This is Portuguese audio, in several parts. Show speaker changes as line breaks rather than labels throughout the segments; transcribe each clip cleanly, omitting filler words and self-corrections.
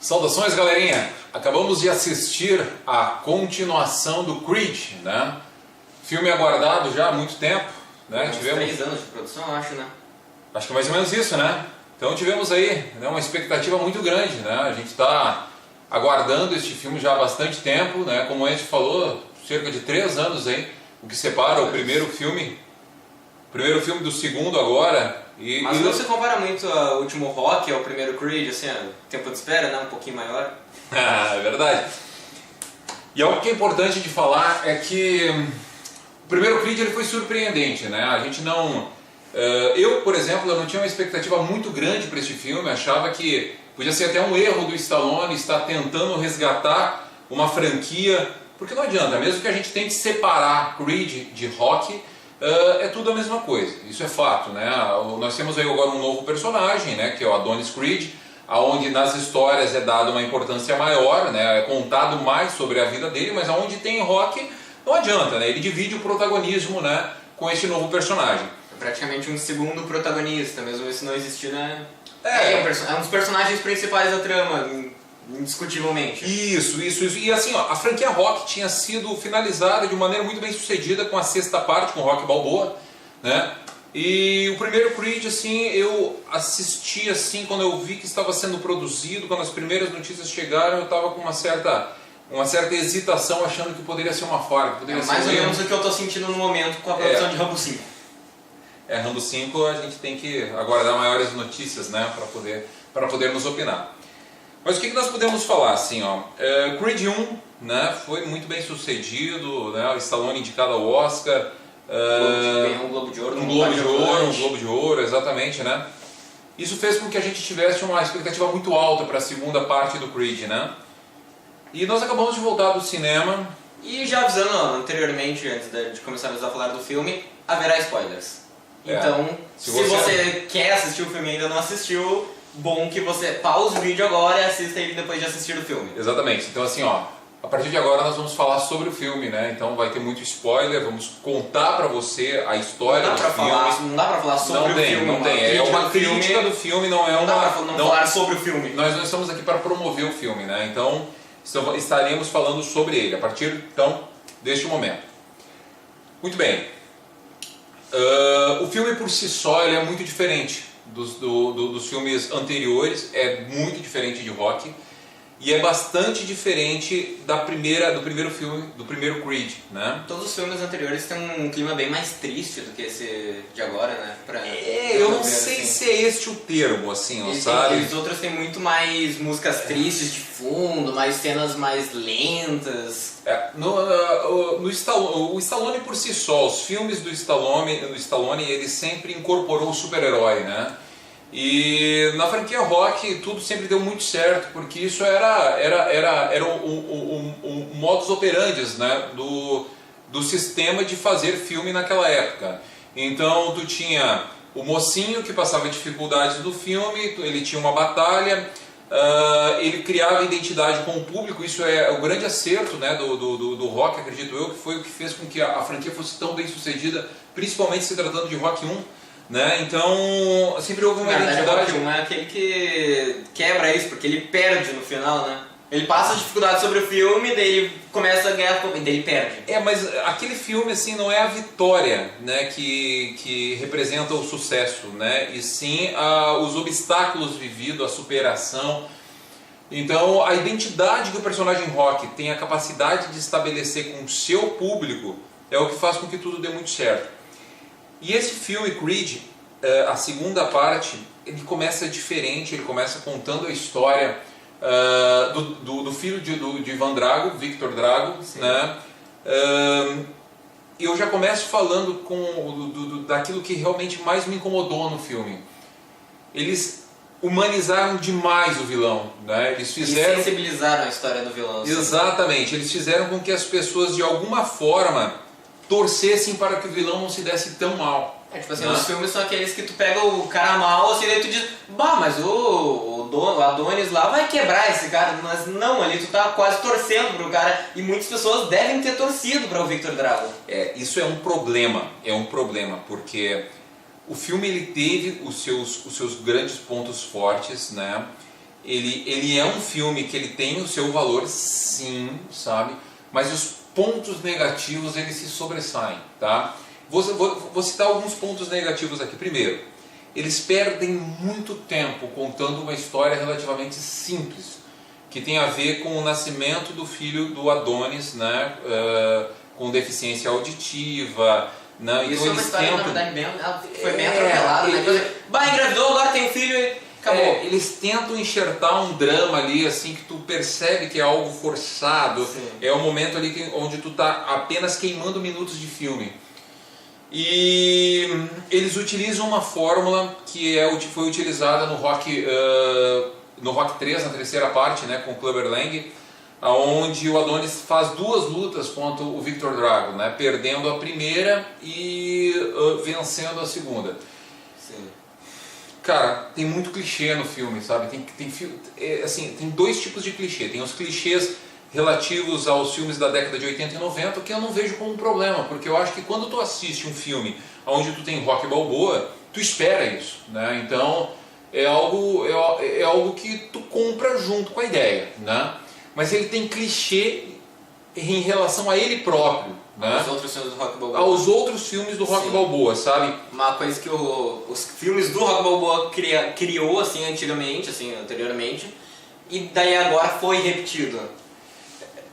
Saudações, galerinha! Acabamos de assistir a continuação do Creed, né? Filme aguardado já há muito tempo, né?
Tivemos 3 anos de produção, acho, né?
Acho que é mais ou menos isso, né? Então tivemos aí, né, uma expectativa muito grande, né? A gente está aguardando este filme já há bastante tempo, né? Como a gente falou, cerca de 3 anos aí, o que separa o primeiro filme do segundo agora.
Mas não se compara muito ao último Rock, ao primeiro Creed, assim, o tempo de espera, né? Um pouquinho maior.
É verdade. E algo que é importante de falar é que o primeiro Creed ele foi surpreendente, né? A gente não... eu, por exemplo, eu não tinha uma expectativa muito grande para este filme, achava que podia ser até um erro do Stallone estar tentando resgatar uma franquia, porque não adianta, mesmo que a gente tente separar Creed de Rock, é tudo a mesma coisa, isso é fato, né? Nós temos aí agora um novo personagem, né, que é o Adonis Creed, onde nas histórias é dada uma importância maior, né, é contado mais sobre a vida dele, mas onde tem Rock não adianta, né, ele divide o protagonismo, né, com esse novo personagem.
É praticamente um segundo protagonista, mesmo esse não existir, né?
É
um dos personagens principais da trama, indiscutivelmente.
Isso. E assim, ó, a franquia Rock tinha sido finalizada de maneira muito bem sucedida com a 6ª parte, com Rock Balboa, né? E o primeiro Creed, assim, eu assisti assim quando eu vi que estava sendo produzido, quando as primeiras notícias chegaram, eu estava com uma certa hesitação, achando que poderia ser uma falha, que poderia ser
mais ou menos o que eu estou sentindo no momento com a produção de Rambo 5.
Rambo 5 a gente tem que aguardar maiores notícias, né, para podermos opinar. Mas o que nós podemos falar, assim, ó, Creed 1, né, foi muito bem sucedido, né, o Stallone indicado ao Oscar,
ganhou um Globo de Ouro,
um Globo de Ouro, exatamente, né. Isso fez com que a gente tivesse uma expectativa muito alta para a segunda parte do Creed, né. E nós acabamos de voltar do cinema.
E já avisando anteriormente, antes de começarmos a falar do filme, haverá spoilers. Então, se você quer assistir o filme e ainda não assistiu, bom que você pause o vídeo agora e assista ele depois de assistir o filme.
Exatamente. Então assim, ó, a partir de agora nós vamos falar sobre o filme, né? Então vai ter muito spoiler, vamos contar pra você a história do filme.
Não dá pra falar sobre o filme.
Não tem. É uma crítica do filme, não é uma...
Não falar sobre o filme.
Nós não estamos aqui para promover o filme, né? Então estaremos falando sobre ele a partir, então, deste momento. Muito bem. O filme por si só ele é muito diferente dos filmes anteriores, é muito diferente de Rock e é bastante diferente do primeiro filme, do primeiro Creed, né?
Todos os filmes anteriores têm um clima bem mais triste do que esse de agora, né?
Eu não sei se é este o termo, assim, sabe?
Os outros têm muito mais músicas tristes de fundo, mais cenas mais lentas.
O Stallone por si só, os filmes do Stallone ele sempre incorporou o super-herói, né? E na franquia Rock tudo sempre deu muito certo, porque isso era um modus operandi, né, do sistema de fazer filme naquela época. Então tu tinha o mocinho que passava dificuldades do filme, ele tinha uma batalha, ele criava identidade com o público. Isso é o grande acerto, né, do Rock, acredito eu, que foi o que fez com que a franquia fosse tão bem sucedida, principalmente se tratando de Rock 1. Né? Então sempre houve uma identidade.
O Rock 1 é aquele que quebra isso, porque ele perde no final, né? Ele passa dificuldade sobre o filme, daí ele começa a ganhar, daí ele perde.
Mas aquele filme assim não é a vitória, né, que representa o sucesso, né? E sim os obstáculos vividos, a superação. Então a identidade que o personagem Rock tem a capacidade de estabelecer com o seu público é o que faz com que tudo dê muito certo. E esse filme, Creed, a segunda parte, ele começa diferente, ele começa contando a história do filho de Ivan Drago, Victor Drago, né? Eu já começo falando daquilo que realmente mais me incomodou no filme. Eles humanizaram demais o vilão, né? Eles fizeram...
E sensibilizaram a história do vilão.
Exatamente, eles fizeram com que as pessoas de alguma forma torcessem para que o vilão não se desse tão mal.
Tipo assim, os filmes são aqueles que tu pega o cara mal, assim, daí tu diz, mas o Adonis lá vai quebrar esse cara, mas não, ali tu tá quase torcendo pro cara, e muitas pessoas devem ter torcido para o Victor Drago.
Isso é um problema, porque o filme ele teve os seus grandes pontos fortes, né? ele é um filme que ele tem o seu valor, sim, sabe? Mas os pontos negativos eles se sobressaem, tá? Vou citar alguns pontos negativos aqui. Primeiro, eles perdem muito tempo contando uma história relativamente simples, que tem a ver com o nascimento do filho do Adonis, né? Com deficiência auditiva. Né?
Isso então, é uma história, na verdade, foi bem atropelada. Engravidou, agora tem um filho e acabou.
Eles tentam enxertar um drama ali, assim, que tu percebe que é algo forçado. Sim. É um momento ali onde tu tá apenas queimando minutos de filme. E eles utilizam uma fórmula que foi utilizada no Rock 3, na terceira parte, né, com o Clubber Lang, onde o Adonis faz 2 lutas contra o Victor Drago, né, perdendo a primeira e vencendo a segunda.
Sim.
Cara, tem muito clichê no filme, sabe? Tem 2 tipos de clichê. Tem os clichês relativos aos filmes da década de 80 e 90, que eu não vejo como um problema, porque eu acho que quando tu assiste um filme onde tu tem Rocky Balboa, tu espera isso, né? Então é algo que tu compra junto com a ideia, né? Mas ele tem clichê em relação a ele próprio, né?
Aos outros filmes do Rocky Balboa.
Aos outros filmes do Rocky Balboa, sabe?
Uma coisa que os filmes do Rocky Balboa criou assim anteriormente, e daí agora foi repetido.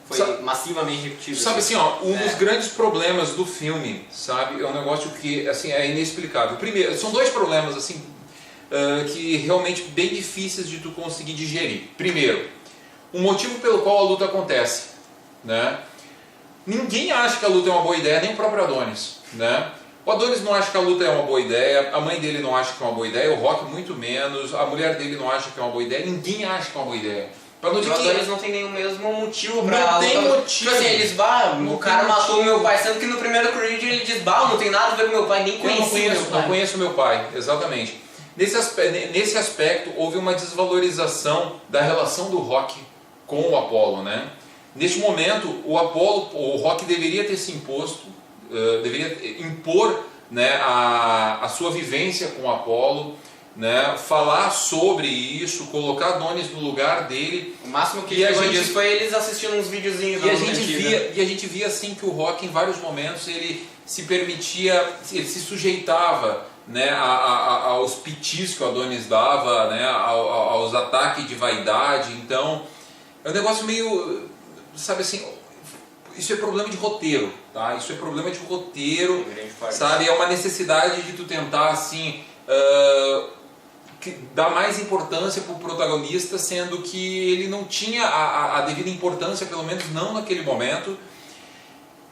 Foi massivamente repetido.
Sabe assim, dos grandes problemas do filme, sabe, é um negócio que assim, é inexplicável. Primeiro, são 2 problemas assim, que realmente bem difíceis de tu conseguir digerir. Primeiro, o motivo pelo qual a luta acontece, né? Ninguém acha que a luta é uma boa ideia, nem o próprio Adonis, né? O Adonis não acha que a luta é uma boa ideia, a mãe dele não acha que é uma boa ideia, o Rock muito menos, a mulher dele não acha que é uma boa ideia, ninguém acha que é uma boa ideia.
Os Adonis não tem nenhum mesmo motivo pra...
Não tem motivo.
Tipo assim, eles o cara matou meu pai, sendo que no primeiro Creed ele diz, não tem nada a ver com meu pai, nem conhecia meu pai.
Não conheço meu pai, exatamente. Nesse aspecto, houve uma desvalorização da relação do Rock com o Apollo, né? Neste momento, o Rock deveria ter se imposto, deveria impor, né, a sua vivência com o Apollo, né, falar sobre isso, colocar Adonis no lugar dele.
O máximo que a gente foi eles assistindo uns videozinhos.
E a gente via assim que o Rock, em vários momentos, ele se permitia, ele se sujeitava, né, aos pitis que o Adonis dava, né, aos ataques de vaidade. Então é um negócio meio, sabe assim, isso é problema de roteiro, tá? Isso é problema de roteiro, sabe? É uma necessidade de tu tentar assim dar mais importância para o protagonista, sendo que ele não tinha a devida importância, pelo menos não naquele momento.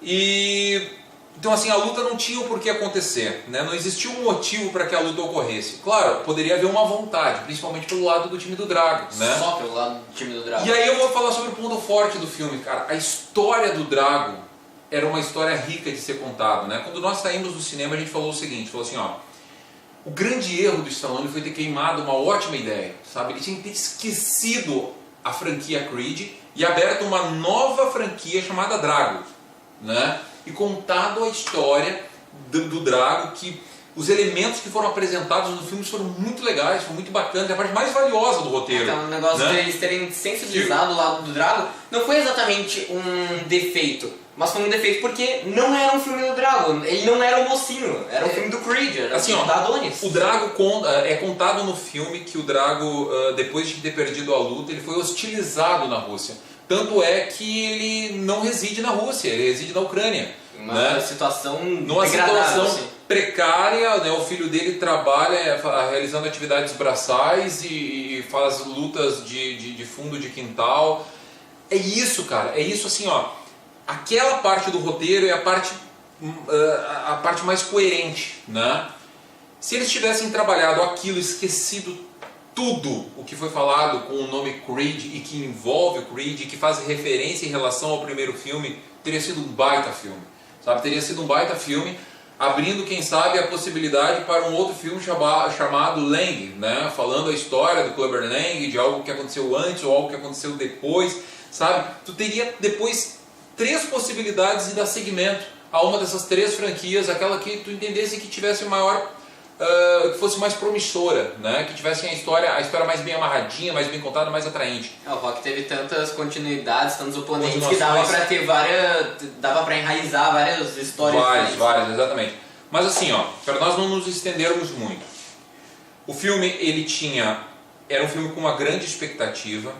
E então assim, a luta não tinha o porquê acontecer, né? Não existia um motivo para que a luta ocorresse. Claro, poderia haver uma vontade, principalmente pelo lado do time do Drago, né?
Só pelo lado do time do Drago.
E aí eu vou falar sobre o ponto forte do filme, cara. A história do Drago era uma história rica de ser contada, né? Quando nós saímos do cinema, a gente falou o seguinte, falou assim, o grande erro do Stallone foi ter queimado uma ótima ideia, sabe? Ele tinha que ter esquecido a franquia Creed e aberto uma nova franquia chamada Drago, né? E contado a história do Drago, que os elementos que foram apresentados no filme foram muito legais, foram muito bacanas, é a parte mais valiosa do roteiro.
Então, o negócio de eles terem sensibilizado o lado do Drago não foi exatamente um defeito, mas foi um defeito porque não era um filme do Drago, ele não era o mocinho, era um filme do Creed, era
assim,
da Adonis.
O Drago é contado no filme que o Drago, depois de ter perdido a luta, ele foi hostilizado na Rússia. Tanto é que ele não reside na Rússia, ele reside na Ucrânia.
Numa situação
assim, precária, né? O filho dele trabalha realizando atividades braçais e faz lutas de fundo de quintal. É isso, cara, é isso assim, aquela parte do roteiro é a parte mais coerente, né? Se eles tivessem trabalhado aquilo, esquecido tudo o que foi falado com o nome Creed e que envolve o Creed e que faz referência em relação ao primeiro filme, teria sido um baita filme, sabe? Teria sido um baita filme, abrindo, quem sabe, a possibilidade para um outro filme chamado Lang, né? Falando a história do Clubber Lang, de algo que aconteceu antes ou algo que aconteceu depois, sabe? Tu teria depois 3 possibilidades de dar seguimento a uma dessas 3 franquias, aquela que tu entendesse que tivesse maior que fosse mais promissora, né? Que tivesse a história mais bem amarradinha, mais bem contada, mais atraente.
O Rock teve tantas continuidades, tantos oponentes que dava pra ter dava pra enraizar várias histórias.
Várias, exatamente. Mas assim, ó, para nós não nos estendermos muito, o filme era um filme com uma grande expectativa,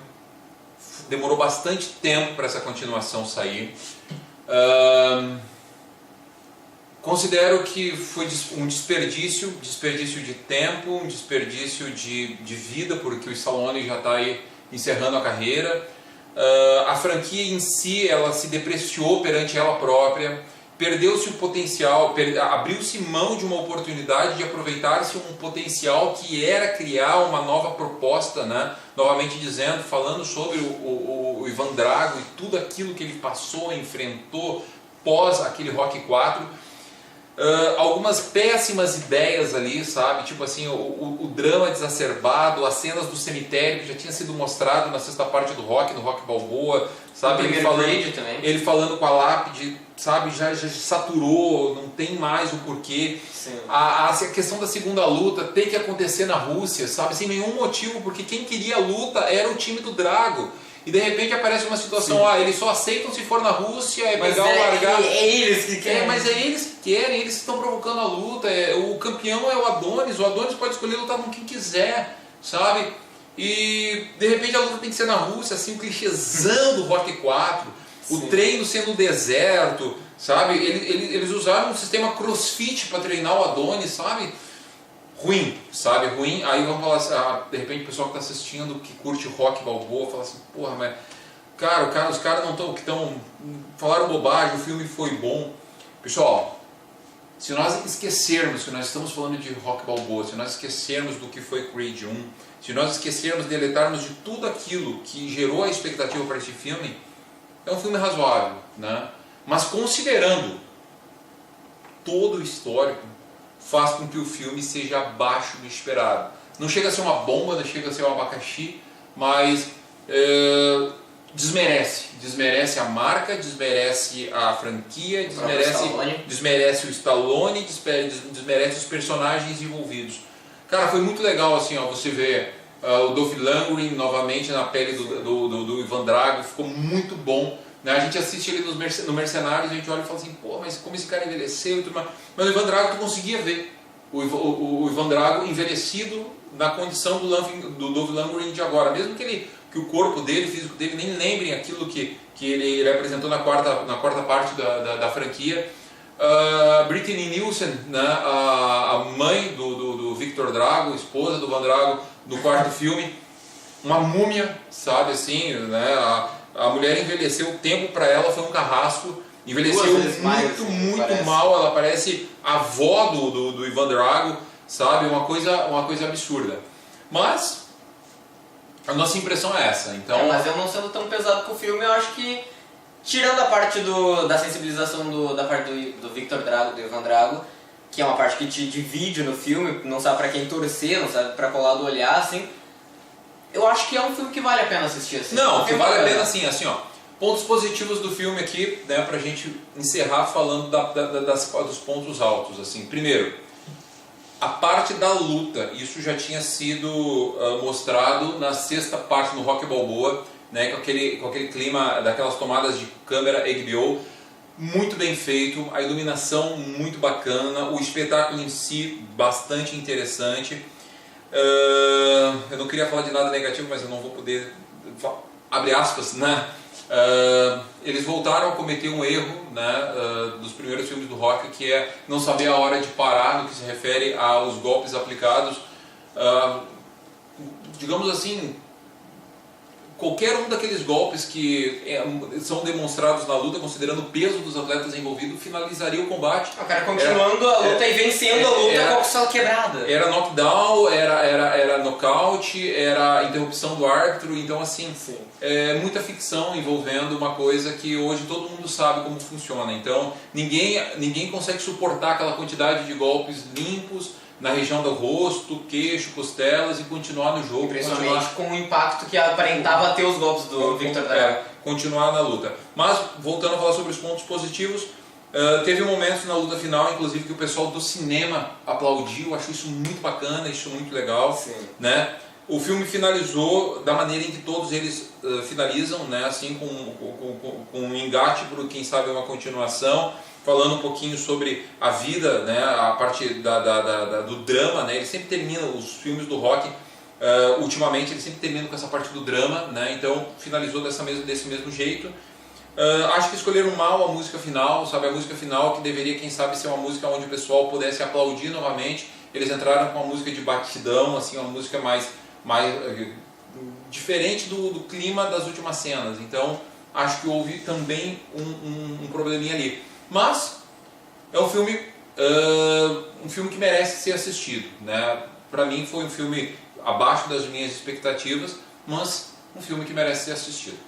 demorou bastante tempo para essa continuação sair. Considero que foi um desperdício de tempo, um desperdício de vida, porque o Stallone já está aí encerrando a carreira. A franquia em si, ela se depreciou perante ela própria, perdeu-se o potencial, abriu-se mão de uma oportunidade de aproveitar-se um potencial que era criar uma nova proposta, né? Novamente dizendo, falando sobre o Ivan Drago e tudo aquilo que ele passou, enfrentou pós aquele Rocky 4. Algumas péssimas ideias ali, sabe? Tipo assim, o drama exacerbado, as cenas do cemitério que já tinha sido mostrado na sexta parte do Rock, no Rock Balboa, sabe? Ele falando com a lápide, sabe? Já saturou, não tem mais o porquê. A questão da segunda luta tem que acontecer na Rússia, sabe? Sem nenhum motivo, porque quem queria a luta era o time do Drago. E de repente aparece uma situação, eles só aceitam se for na Rússia, pegar ou largar.
É eles que querem.
Mas é eles que querem, eles que estão provocando a luta. O campeão é o Adonis pode escolher lutar com quem quiser, sabe? E de repente a luta tem que ser na Rússia, assim, o clichêzão do Rock 4, o treino sendo no deserto, sabe? Eles usaram um sistema crossfit para treinar o Adonis, sabe? Ruim, sabe? Ruim. Aí vamos falar assim, de repente o pessoal que está assistindo, que curte Rock Balboa, fala assim, porra, mas os caras não estão falaram bobagem, o filme foi bom. Pessoal, se nós esquecermos que nós estamos falando de Rock Balboa, se nós esquecermos do que foi Creed 1, se nós esquecermos, deletarmos de tudo aquilo que gerou a expectativa para esse filme, é um filme razoável, né? Mas considerando todo o histórico, faz com que o filme seja abaixo do esperado. Não chega a ser uma bomba, não chega a ser um abacaxi, mas desmerece a marca, desmerece a franquia, desmerece o Stallone, desmerece os personagens envolvidos. Cara, foi muito legal assim, ó, você ver o Dolph Lundgren novamente na pele do Ivan Drago, ficou muito bom. A gente assiste ele no Mercenários, a gente olha e fala assim, pô, mas como esse cara envelheceu e tudo mais. Mas o Ivan Drago, tu conseguia ver o Ivan Drago envelhecido na condição do Dolph Lundgren de agora. Mesmo que o corpo dele, o físico dele, nem lembrem aquilo que ele apresentou na quarta parte da franquia. Brittany Nielsen, né, a mãe do Victor Drago, esposa do Ivan Drago, no quarto filme, uma múmia, sabe assim, né? A mulher envelheceu, o tempo para ela foi um carrasco, envelheceu muito mal, ela parece a avó do Ivan Drago, sabe, uma coisa absurda. Mas a nossa impressão é essa. Então,
mas eu não sendo tão pesado com o filme, eu acho que, tirando a parte da sensibilização da parte do Victor Drago, do Ivan Drago, que é uma parte que te divide no filme, não sabe para quem torcer, não sabe para qual lado olhar, assim, eu acho que é um filme que vale a pena assistir. Assim.
Não, que vale a pena assim, ó. Pontos positivos do filme aqui, né, pra gente encerrar falando dos pontos altos, assim. Primeiro, a parte da luta, isso já tinha sido mostrado na sexta parte no Rock Balboa, né, com aquele clima daquelas tomadas de câmera HBO, muito bem feito, a iluminação muito bacana, o espetáculo em si bastante interessante. Eu não queria falar de nada negativo, mas eu não vou poder, abre aspas, né? Eles voltaram a cometer um erro, né, dos primeiros filmes do Rock, que é não saber a hora de parar no que se refere aos golpes aplicados. Digamos assim, qualquer um daqueles golpes que são demonstrados na luta, considerando o peso dos atletas envolvidos, finalizaria o combate.
O cara continuando a luta e vencendo a luta com a costela quebrada.
Era knockdown, era nocaute, era interrupção do árbitro, então assim, muita ficção envolvendo uma coisa que hoje todo mundo sabe como funciona. Então ninguém consegue suportar aquela quantidade de golpes limpos na região do rosto, queixo, costelas e continuar no jogo.
Principalmente com o impacto que aparentava ter os golpes do Victor Drago.
Continuar na luta. Mas, voltando a falar sobre os pontos positivos, Teve momentos na luta final, inclusive, que o pessoal do cinema aplaudiu, achou isso muito bacana, isso muito legal.
Sim.
Né? O filme finalizou da maneira em que todos eles finalizam, né? Assim, com um engate por, quem sabe, uma continuação, falando um pouquinho sobre a vida, né? A parte do drama, né? Ele sempre termina, os filmes do Rock, ultimamente, eles sempre terminam com essa parte do drama, né? Então finalizou desse mesmo jeito. Acho que escolheram mal a música final, sabe? A música final que deveria, quem sabe, ser uma música onde o pessoal pudesse aplaudir novamente. Eles entraram com uma música de batidão, assim, uma música mais diferente do clima das últimas cenas. Então acho que houve também um probleminha ali. Mas é um filme que merece ser assistido, né? Para mim foi um filme abaixo das minhas expectativas, mas um filme que merece ser assistido.